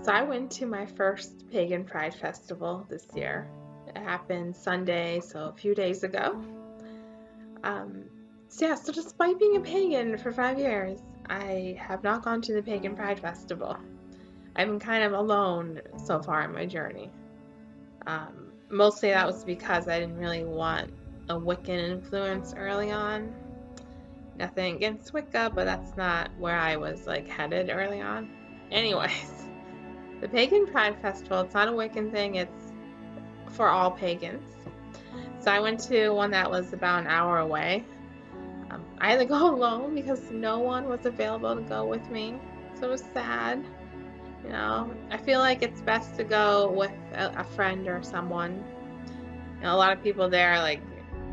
So I went to my first Pagan Pride festival this year. It happened Sunday, so a few days ago. So despite being a pagan for 5 years, I have not gone to the Pagan Pride Festival. I've been kind of alone so far in my journey. Mostly that was because I didn't really want a Wiccan influence early on. Nothing against Wicca, but that's not where I was headed early on. Anyways, the Pagan Pride Festival, it's not a Wiccan thing, it's for all pagans. So I went to one that was about an hour away. I had to go alone because no one was available to go with me. So it was sad. You know, I feel like it's best to go with a friend or someone. You know, a lot of people there,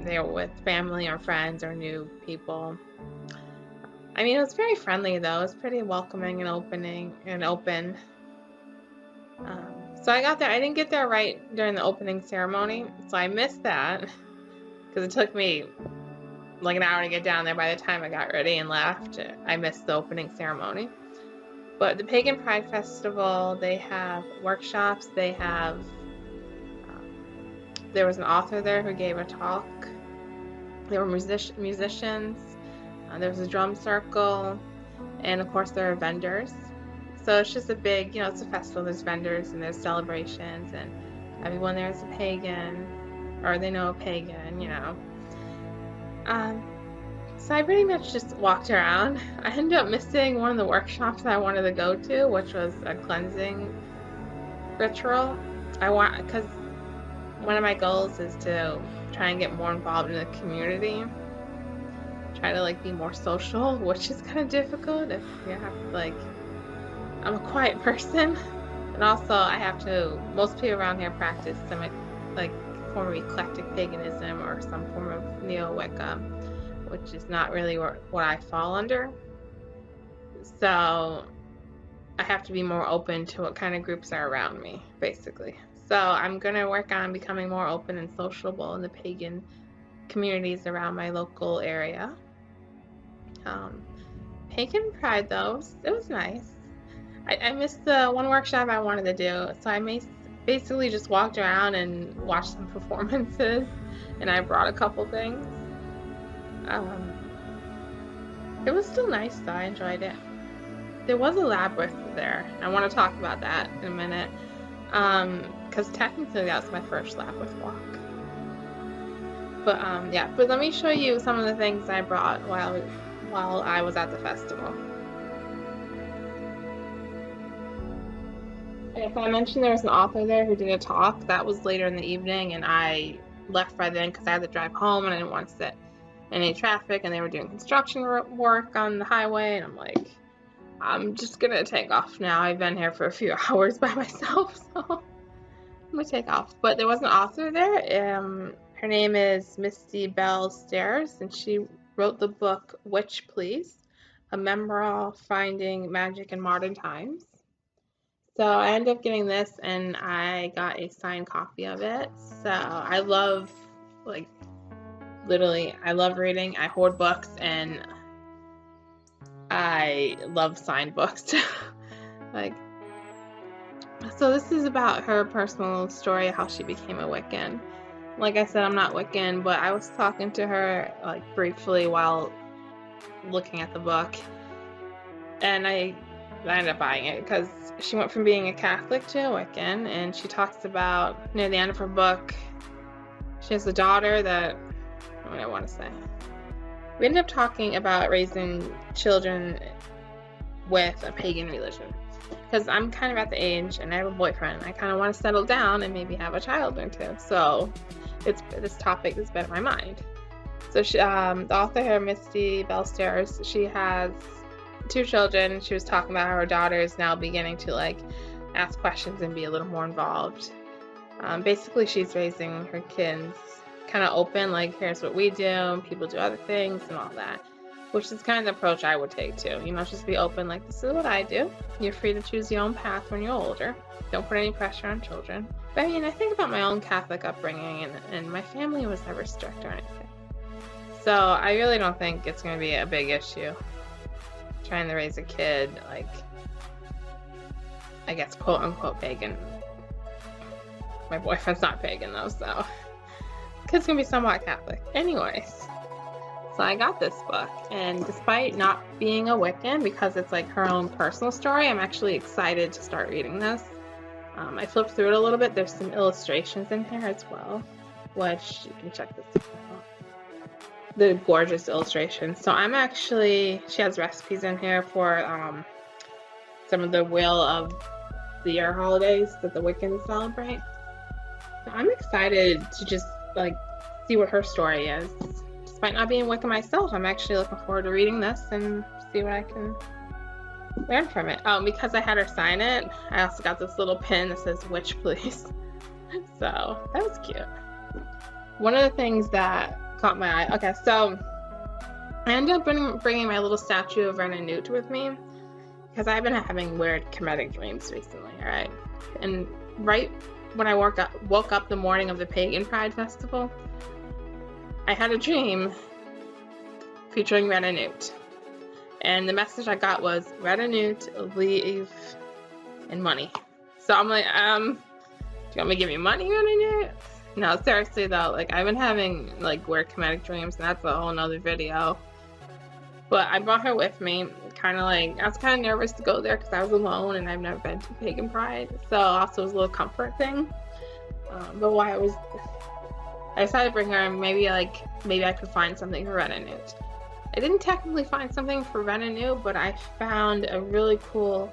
they're with family or friends or new people. I mean, it was very friendly though. It was pretty welcoming and open. So I got there. I didn't get there right during the opening ceremony, so I missed that because it took me like an hour to get down there. By the time I got ready and left, I missed the opening ceremony. But the Pagan Pride Festival, they have workshops. They have there was an author there who gave a talk. There were musicians. There was a drum circle, and of course there are vendors. So it's just a big, it's a festival. There's vendors and there's celebrations, and everyone there is a pagan, or they know a pagan, So I pretty much just walked around. I ended up missing one of the workshops that I wanted to go to, which was a cleansing ritual. Because one of my goals is to try and get more involved in the community. Try to be more social, which is kind of difficult if you have to I'm a quiet person, and also most people around here practice some form of eclectic paganism or some form of neo-Wicca, which is not really what I fall under. So I have to be more open to what kind of groups are around me, basically. So I'm going to work on becoming more open and sociable in the pagan communities around my local area. Pagan Pride, though, it was nice. I missed the one workshop I wanted to do, so I basically just walked around and watched some performances, and I brought a couple things. It was still nice, though. I enjoyed it. There was a labyrinth there. I want to talk about that in a minute, because technically that was my first labyrinth walk. But but let me show you some of the things I brought while I was at the festival. If I mentioned there was an author there who did a talk, that was later in the evening, and I left by then because I had to drive home and I didn't want to sit in any traffic, and they were doing construction work on the highway, and I'm like, I'm just gonna take off now. I've been here for a few hours by myself, so I'm gonna take off. But there was an author there. Her name is Misty Bell Ceres, and she wrote the book Witch Please, a memoir finding magic in modern times. So I ended up getting this, and I got a signed copy of it. So I love, literally, I love reading. I hoard books, and I love signed books. So this is about her personal story, how she became a Wiccan. Like I said, I'm not Wiccan, but I was talking to her briefly while looking at the book, and I ended up buying it because she went from being a Catholic to a Wiccan, and she talks about near the end of her book, she has a daughter that, what do I want to say? We ended up talking about raising children with a pagan religion, because I'm kind of at the age, and I have a boyfriend, I kind of want to settle down and maybe have a child or two. So this topic has been in my mind. So she, the author here, Misty Bell Ceres, she has 2 children. She was talking about how her daughter is now beginning to ask questions and be a little more involved. Basically, she's raising her kids kind of open, here's what we do, people do other things and all that, which is kind of the approach I would take too. Just be open, this is what I do. You're free to choose your own path when you're older. Don't put any pressure on children. But I think about my own Catholic upbringing, and my family was never strict or anything. So I really don't think it's going to be a big issue trying to raise a kid I guess, quote unquote pagan. My boyfriend's not pagan though, so kid's gonna be somewhat Catholic. Anyways, so I got this book, and despite not being a Wiccan, because it's like her own personal story, I'm actually excited to start reading this. I flipped through it a little bit. There's some illustrations in here as well, which you can check this out. The gorgeous illustrations. So I'm actually, she has recipes in here for some of the Wheel of the Year holidays that the Wiccans celebrate. So I'm excited to just like see what her story is. Despite not being Wiccan myself, I'm actually looking forward to reading this and see what I can learn from it. Oh, because I had her sign it, I also got this little pin that says "Witch, please." So that was cute. One of the things that caught my eye. Okay, so I ended up bringing my little statue of Ren and Newt with me because I've been having weird Kemetic dreams recently. All right, and right when I woke up the morning of the Pagan Pride festival, I had a dream featuring Ren and Newt. And the message I got was, Ren and Newt, leave, and money. So I'm like, do you want me to give you money, Ren and Newt? No, seriously though, like I've been having like weird Kemetic dreams, and that's a whole nother video. But I brought her with me, kind of like, I was kind of nervous to go there because I was alone and I've never been to Pagan Pride. So also it was a little comfort thing. But why I decided to bring her, and maybe I could find something for Ren and Newt. I didn't technically find something for Ren and Newt, but I found a really cool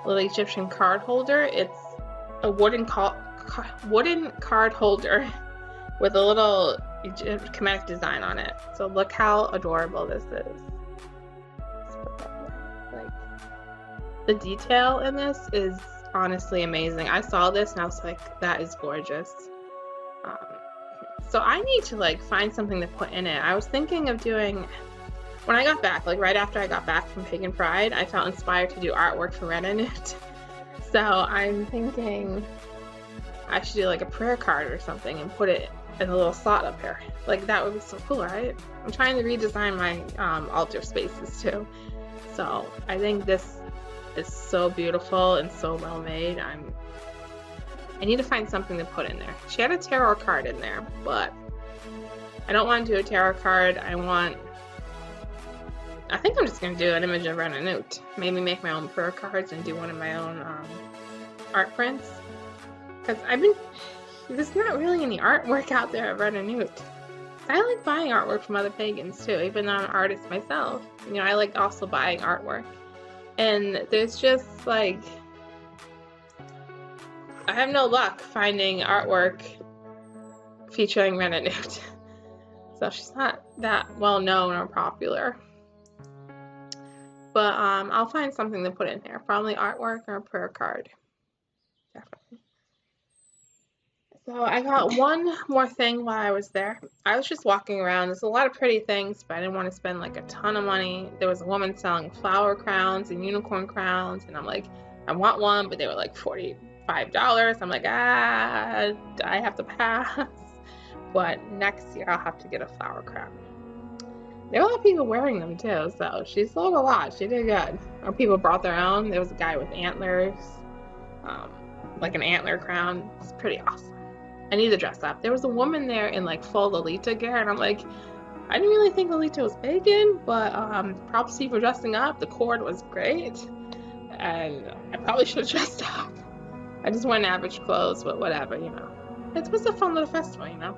little Egyptian card holder. It's a wooden card holder with a little Kemetic design on it. So look how adorable this is. Like, the detail in this is honestly amazing. I saw this and I was like, that is gorgeous. So I need to like find something to put in it. I was thinking of doing, when I got back, like right after I got back from Pagan Pride, I felt inspired to do artwork for Ren and Newt. So I'm thinking I should do like a prayer card or something and put it in a little slot up here. Like that would be so cool, right? I'm trying to redesign my altar spaces too. So I think this is so beautiful and so well made. I need to find something to put in there. She had a tarot card in there, but I don't want to do a tarot card. I think I'm just going to do an image of Ren and Newt. Maybe make my own prayer cards and do one of my own art prints. Because there's not really any artwork out there of Ren and Newt. I like buying artwork from other pagans too, even though I'm an artist myself. You know, I like also buying artwork. And there's just like, I have no luck finding artwork featuring Ren and Newt. So she's not that well known or popular. But I'll find something to put in here. Probably artwork or a prayer card. Definitely. So I got one more thing while I was there. I was just walking around. There's a lot of pretty things, but I didn't want to spend like a ton of money. There was a woman selling flower crowns and unicorn crowns, and I'm like, I want one, but they were like $45. I'm like, I have to pass. But next year I'll have to get a flower crown. There were a lot of people wearing them too, so she sold a lot. She did good. Or people brought their own. There was a guy with antlers, like an antler crown. It's pretty awesome. I need to dress up. There was a woman there in like full Lolita gear, and I'm like, I didn't really think Lolita was pagan, but props to you for dressing up. The cord was great, and I probably should have dressed up. I just went in average clothes, but whatever, you know. It was a fun little festival, you know.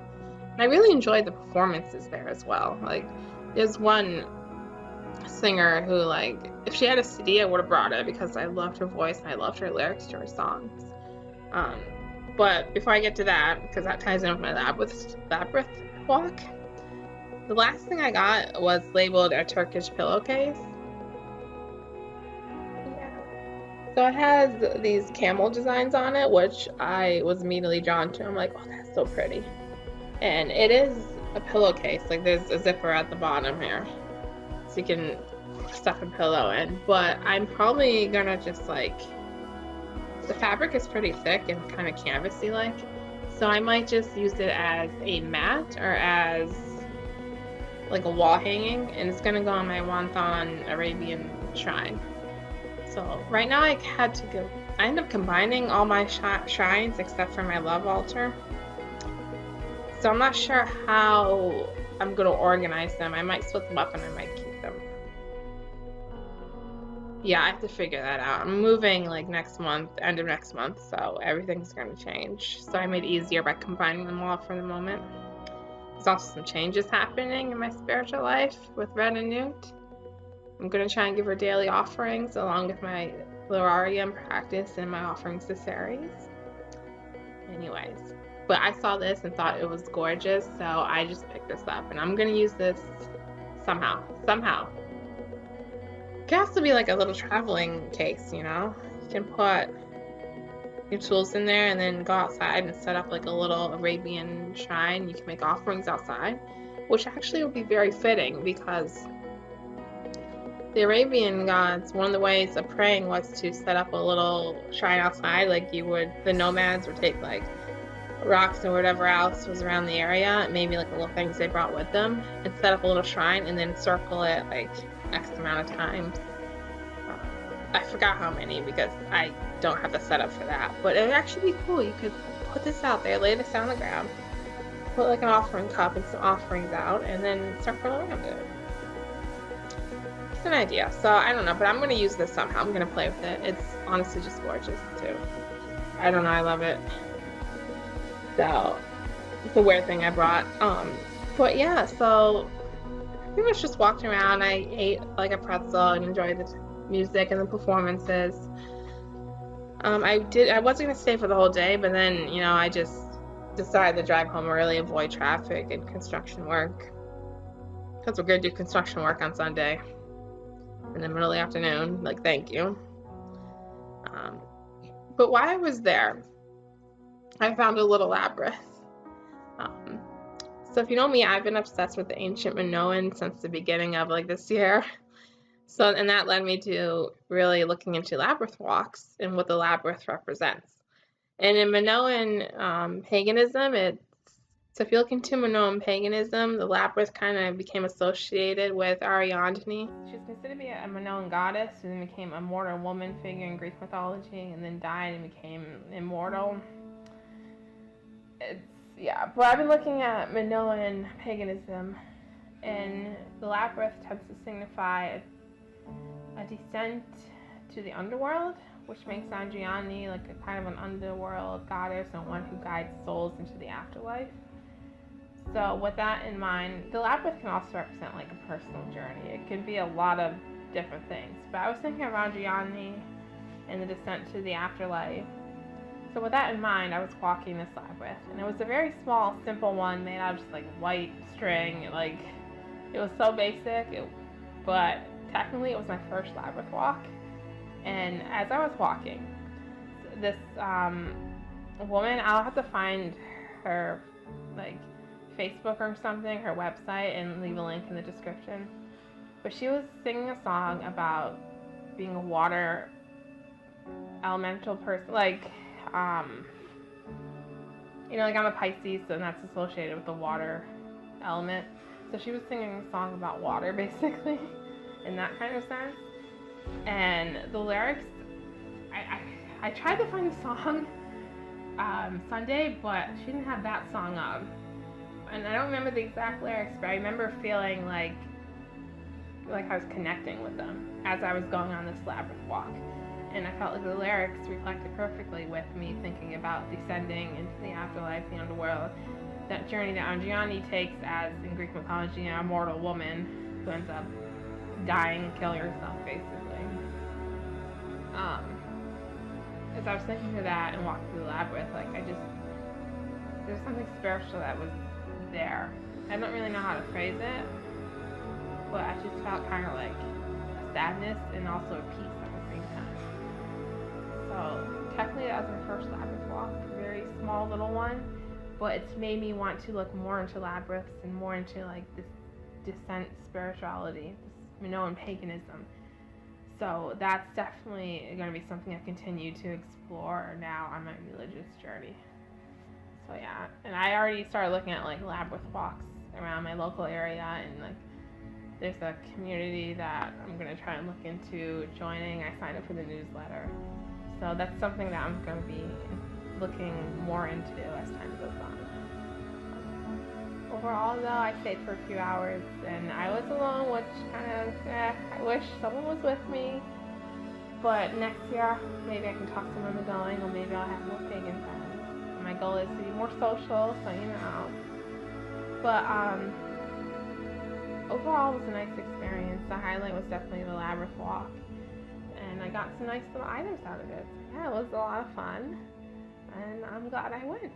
And I really enjoyed the performances there as well. Like, there's one singer who, like, if she had a CD, I would have brought it because I loved her voice and I loved her lyrics to her songs. But before I get to that, because that ties in with my labyrinth walk, the last thing I got was labeled a Turkish pillowcase. So it has these camel designs on it, which I was immediately drawn to. I'm like, oh, that's so pretty. And it is a pillowcase. Like, there's a zipper at the bottom here, so you can stuff a pillow in. But I'm probably gonna just like, the fabric is pretty thick and kind of canvasy like, so I might just use it as a mat or as like a wall hanging, and it's gonna go on my Wathan Arabian shrine. So right now I had to go I end up combining all my shrines except for my love altar. So I'm not sure how I'm going to organize them. I might split them up and I might keep them. Yeah, I have to figure that out. I'm moving like next month, end of next month, so everything's going to change. So I made it easier by combining them all for the moment. There's also some changes happening in my spiritual life with Red and Newt. I'm going to try and give her daily offerings along with my Lorarium practice and my offerings to Ceres. Anyways, but I saw this and thought it was gorgeous, so I just picked this up and I'm going to use this somehow. It can also be like a little traveling case, you know? You can put your tools in there and then go outside and set up like a little Arabian shrine. You can make offerings outside, which actually would be very fitting because the Arabian gods, one of the ways of praying was to set up a little shrine outside, like the nomads would take like rocks or whatever else was around the area, maybe like little things they brought with them, and set up a little shrine and then circle it like X amount of times. I forgot how many because I don't have the setup for that, but it would actually be cool. You could put this out there, lay this on the ground, put like an offering cup and some offerings out, and then circle around it. It's an idea. So I don't know, but I'm going to use this somehow. I'm going to play with it. It's honestly just gorgeous too. I don't know, I love it. So it's a weird thing I brought. But yeah, so I pretty much just walked around. I ate like a pretzel and enjoyed the music and the performances. I wasn't gonna stay for the whole day, but then I just decided to drive home early, avoid traffic and construction work, because we're gonna do construction work on Sunday in the middle of the afternoon. Like, thank you. But while I was there, I found a little labyrinth. So if you know me, I've been obsessed with the ancient Minoan since the beginning of like this year. So, and that led me to really looking into labyrinth walks and what the labyrinth represents. And in Minoan paganism, so if you look into Minoan paganism, the labyrinth kind of became associated with Ariadne. She's considered to be a Minoan goddess who then became a mortal woman figure in Greek mythology and then died and became immortal. But I've been looking at Minoan paganism, and the labyrinth tends to signify a descent to the underworld, which makes Andriani like a kind of an underworld goddess and one who guides souls into the afterlife. So with that in mind, the labyrinth can also represent like a personal journey. It could be a lot of different things, but I was thinking of Andriani and the descent to the afterlife. So with that in mind, I was walking this labyrinth, and it was a very small, simple one made out of just like white string. Like, it was so basic, but technically it was my first labyrinth walk. And as I was walking, this woman, I'll have to find her like Facebook or something, her website, and leave a link in the description. But she was singing a song about being a water elemental person, like like I'm a Pisces, so that's associated with the water element. So she was singing a song about water, basically, in that kind of sense. And the lyrics, I tried to find the song Sunday, but she didn't have that song up. And I don't remember the exact lyrics, but I remember feeling like I was connecting with them as I was going on this labyrinth walk. And I felt like the lyrics reflected perfectly with me thinking about descending into the afterlife, the underworld, that journey that Andriani takes as, in Greek mythology, a mortal woman who ends up dying, killing herself, basically. As I was thinking of that and walking through the labyrinth, there's something spiritual that was there. I don't really know how to phrase it, but I just felt kind of like a sadness and also a peace at the same time. So technically that was my first labyrinth walk, a very small little one, but it's made me want to look more into labyrinths and more into like this descent spirituality, this Minoan paganism. So that's definitely going to be something I continue to explore now on my religious journey. So yeah, and I already started looking at like labyrinth walks around my local area, and like there's a community that I'm going to try and look into joining. I signed up for the newsletter. So that's something that I'm going to be looking more into as time goes on. Overall, though, I stayed for a few hours, and I was alone, which kind of, I wish someone was with me. But next year, maybe I can talk someone into going, or maybe I'll have more pagan friends. My goal is to be more social, so you know. But overall, it was a nice experience. The highlight was definitely the labyrinth walk, and I got some nice little items out of it. Yeah, it was a lot of fun, and I'm glad I went.